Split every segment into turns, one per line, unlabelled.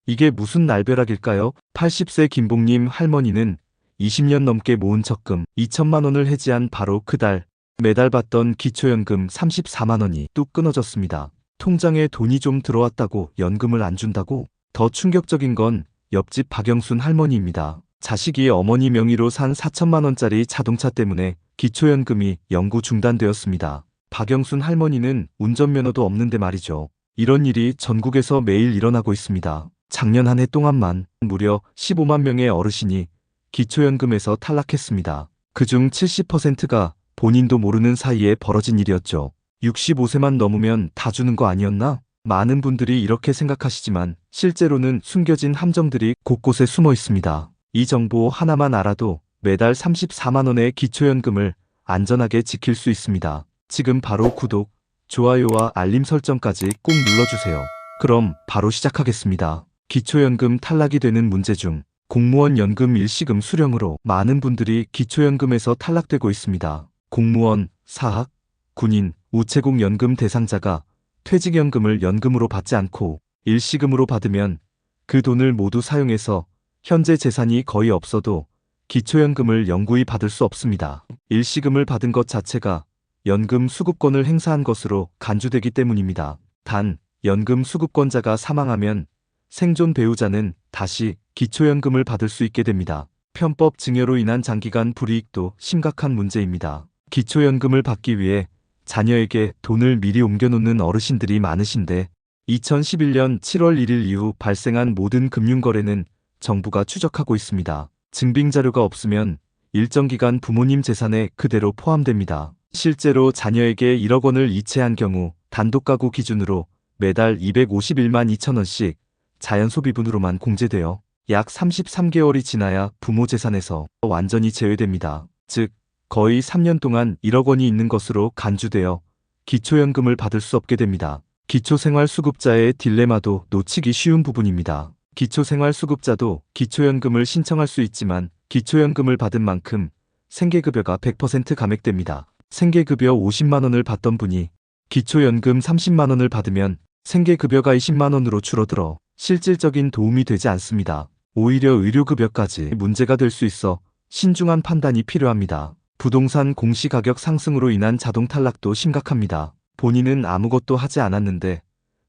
이게 무슨 날벼락일까요? 80세 김봉님 할머니는 20년 넘게 모은 적금 2천만 원을 해지한 바로 그달 매달 받던 기초연금 34만 원이 뚝 끊어졌습니다. 통장에 돈이 좀 들어왔다고 연금을 안 준다고? 더 충격적인 건 옆집 박영순 할머니입니다. 자식이 어머니 명의로 산 4천만 원짜리 자동차 때문에 기초연금이 영구 중단되었습니다. 박영순 할머니는 운전면허도 없는데 말이죠. 이런 일이 전국에서 매일 일어나고 있습니다. 작년 한 해 동안만 무려 15만 명의 어르신이 기초연금에서 탈락했습니다. 그중 70%가 본인도 모르는 사이에 벌어진 일이었죠. 65세만 넘으면 다 주는 거 아니었나? 많은 분들이 이렇게 생각하시지만 실제로는 숨겨진 함정들이 곳곳에 숨어 있습니다. 이 정보 하나만 알아도 매달 34만 원의 기초연금을 안전하게 지킬 수 있습니다. 지금 바로 구독, 좋아요와 알림 설정까지 꼭 눌러주세요. 그럼 바로 시작하겠습니다. 기초연금 탈락이 되는 문제 중 공무원 연금 일시금 수령으로 많은 분들이 기초연금에서 탈락되고 있습니다. 공무원, 사학, 군인, 우체국 연금 대상자가 퇴직연금을 연금으로 받지 않고 일시금으로 받으면 그 돈을 모두 사용해서 현재 재산이 거의 없어도 기초연금을 영구히 받을 수 없습니다. 일시금을 받은 것 자체가 연금 수급권을 행사한 것으로 간주되기 때문입니다. 단, 연금 수급권자가 사망하면 생존 배우자는 다시 기초연금을 받을 수 있게 됩니다. 편법 증여로 인한 장기간 불이익도 심각한 문제입니다. 기초연금을 받기 위해 자녀에게 돈을 미리 옮겨놓는 어르신들이 많으신데 2011년 7월 1일 이후 발생한 모든 금융거래는 정부가 추적하고 있습니다. 증빙자료가 없으면 일정 기간 부모님 재산에 그대로 포함됩니다. 실제로 자녀에게 1억 원을 이체한 경우 단독가구 기준으로 매달 251만 2천 원씩 자연소비분으로만 공제되어 약 33개월이 지나야 부모 재산에서 완전히 제외됩니다. 즉, 거의 3년 동안 1억 원이 있는 것으로 간주되어 기초연금을 받을 수 없게 됩니다. 기초생활수급자의 딜레마도 놓치기 쉬운 부분입니다. 기초생활수급자도 기초연금을 신청할 수 있지만 기초연금을 받은 만큼 생계급여가 100% 감액됩니다. 생계급여 50만 원을 받던 분이 기초연금 30만 원을 받으면 생계급여가 20만 원으로 줄어들어 실질적인 도움이 되지 않습니다. 오히려 의료급여까지 문제가 될 수 있어 신중한 판단이 필요합니다. 부동산 공시가격 상승으로 인한 자동 탈락도 심각합니다. 본인은 아무것도 하지 않았는데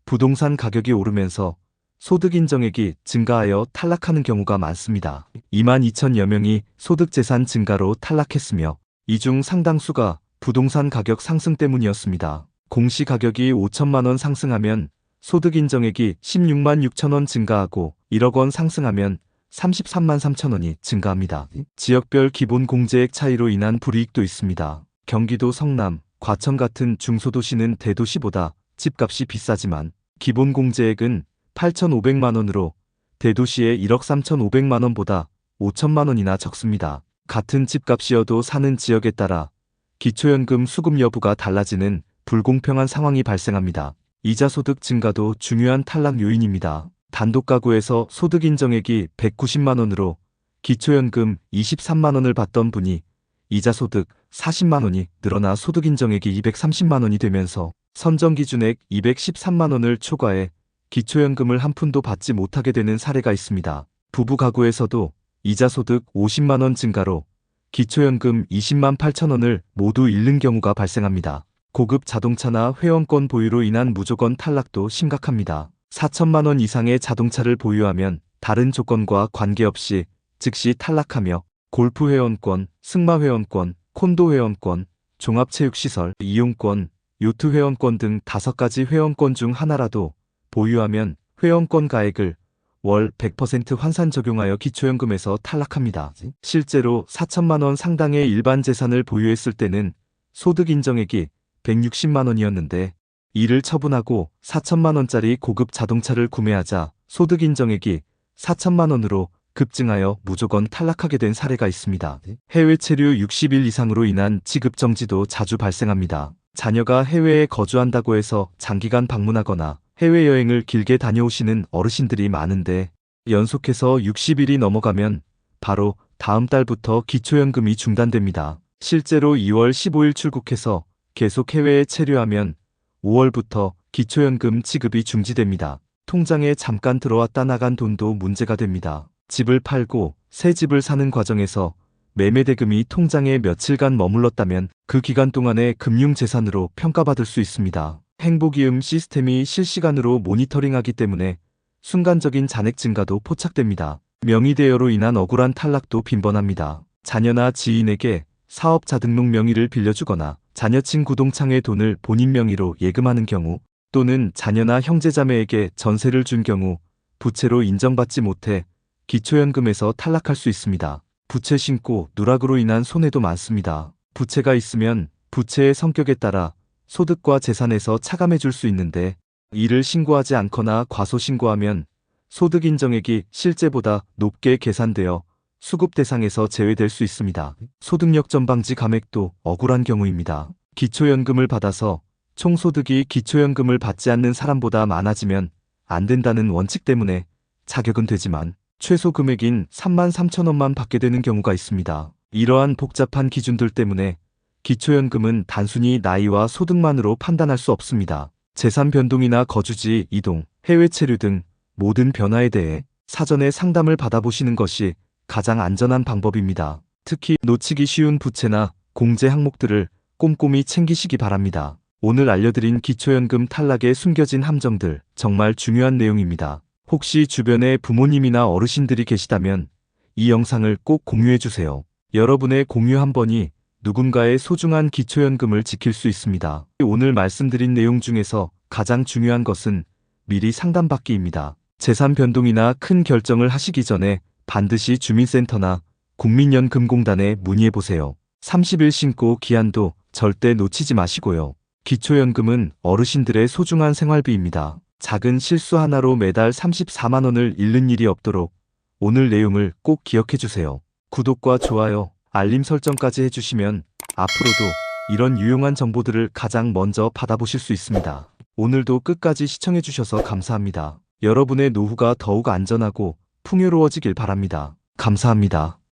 부동산 가격이 오르면서 소득 인정액이 증가하여 탈락하는 경우가 많습니다. 2만 2천여 명이 소득재산 증가로 탈락했으며 이 중 상당수가 부동산 가격 상승 때문이었습니다. 공시가격이 5천만 원 상승하면 소득 인정액이 16만 6천 원 증가하고 1억 원 상승하면 33만 3천 원이 증가합니다. 지역별 기본 공제액 차이로 인한 불이익도 있습니다. 경기도 성남, 과천 같은 중소도시는 대도시보다 집값이 비싸지만 기본 공제액은 8,500만 원으로 대도시의 1억 3,500만 원보다 5천만 원이나 적습니다. 같은 집값이어도 사는 지역에 따라 기초연금 수급 여부가 달라지는 불공평한 상황이 발생합니다. 이자 소득 증가도 중요한 탈락 요인입니다. 단독가구에서 소득 인정액이 190만 원으로 기초연금 23만 원을 받던 분이 이자 소득 40만 원이 늘어나 소득 인정액이 230만 원이 되면서 선정 기준액 213만 원을 초과해 기초연금을 한 푼도 받지 못하게 되는 사례가 있습니다. 부부 가구에서도 이자 소득 50만 원 증가로 기초연금 20만 8천 원을 모두 잃는 경우가 발생합니다. 고급 자동차나 회원권 보유로 인한 무조건 탈락도 심각합니다. 4천만 원 이상의 자동차를 보유하면 다른 조건과 관계없이 즉시 탈락하며 골프 회원권, 승마 회원권, 콘도 회원권, 종합체육시설 이용권, 요트 회원권 등 5가지 회원권 중 하나라도 보유하면 회원권 가액을 월 100% 환산 적용하여 기초연금에서 탈락합니다. 실제로 4천만 원 상당의 일반 재산을 보유했을 때는 소득 인정액이 160만 원이었는데 이를 처분하고 4천만 원짜리 고급 자동차를 구매하자 소득 인정액이 4천만 원으로 급증하여 무조건 탈락하게 된 사례가 있습니다. 해외 체류 60일 이상으로 인한 지급 정지도 자주 발생합니다. 자녀가 해외에 거주한다고 해서 장기간 방문하거나 해외여행을 길게 다녀오시는 어르신들이 많은데 연속해서 60일이 넘어가면 바로 다음 달부터 기초연금이 중단됩니다. 실제로 2월 15일 출국해서 계속 해외에 체류하면 5월부터 기초연금 지급이 중지됩니다. 통장에 잠깐 들어왔다 나간 돈도 문제가 됩니다. 집을 팔고 새 집을 사는 과정에서 매매 대금이 통장에 며칠간 머물렀다면 그 기간 동안의 금융재산으로 평가받을 수 있습니다. 행복이음 시스템이 실시간으로 모니터링하기 때문에 순간적인 잔액 증가도 포착됩니다. 명의대여로 인한 억울한 탈락도 빈번합니다. 자녀나 지인에게 사업자 등록 명의를 빌려주거나 자녀친 구동창의 돈을 본인 명의로 예금하는 경우, 또는 자녀나 형제자매에게 전세를 준 경우 부채로 인정받지 못해 기초연금에서 탈락할 수 있습니다. 부채 신고, 누락으로 인한 손해도 많습니다. 부채가 있으면 부채의 성격에 따라 소득과 재산에서 차감해 줄 수 있는데, 이를 신고하지 않거나 과소신고하면 소득 인정액이 실제보다 높게 계산되어 수급 대상에서 제외될 수 있습니다. 소득 역전 방지 감액도 억울한 경우입니다. 기초연금을 받아서 총소득이 기초연금을 받지 않는 사람보다 많아지면 안 된다는 원칙 때문에 자격은 되지만 최소 금액인 33,000원만 받게 되는 경우가 있습니다. 이러한 복잡한 기준들 때문에 기초연금은 단순히 나이와 소득만으로 판단할 수 없습니다. 재산 변동이나 거주지 이동, 해외 체류 등 모든 변화에 대해 사전에 상담을 받아보시는 것이 가장 안전한 방법입니다. 특히 놓치기 쉬운 부채나 공제 항목들을 꼼꼼히 챙기시기 바랍니다. 오늘 알려드린 기초연금 탈락의 숨겨진 함정들, 정말 중요한 내용입니다. 혹시 주변에 부모님이나 어르신들이 계시다면 이 영상을 꼭 공유해주세요. 여러분의 공유 한 번이 누군가의 소중한 기초연금을 지킬 수 있습니다. 오늘 말씀드린 내용 중에서 가장 중요한 것은 미리 상담받기입니다. 재산 변동이나 큰 결정을 하시기 전에 반드시 주민센터나 국민연금공단에 문의해보세요. 30일 신고 기한도 절대 놓치지 마시고요. 기초연금은 어르신들의 소중한 생활비입니다. 작은 실수 하나로 매달 34만 원을 잃는 일이 없도록 오늘 내용을 꼭 기억해주세요. 구독과 좋아요, 알림 설정까지 해주시면 앞으로도 이런 유용한 정보들을 가장 먼저 받아보실 수 있습니다. 오늘도 끝까지 시청해주셔서 감사합니다. 여러분의 노후가 더욱 안전하고 풍요로워지길 바랍니다. 감사합니다.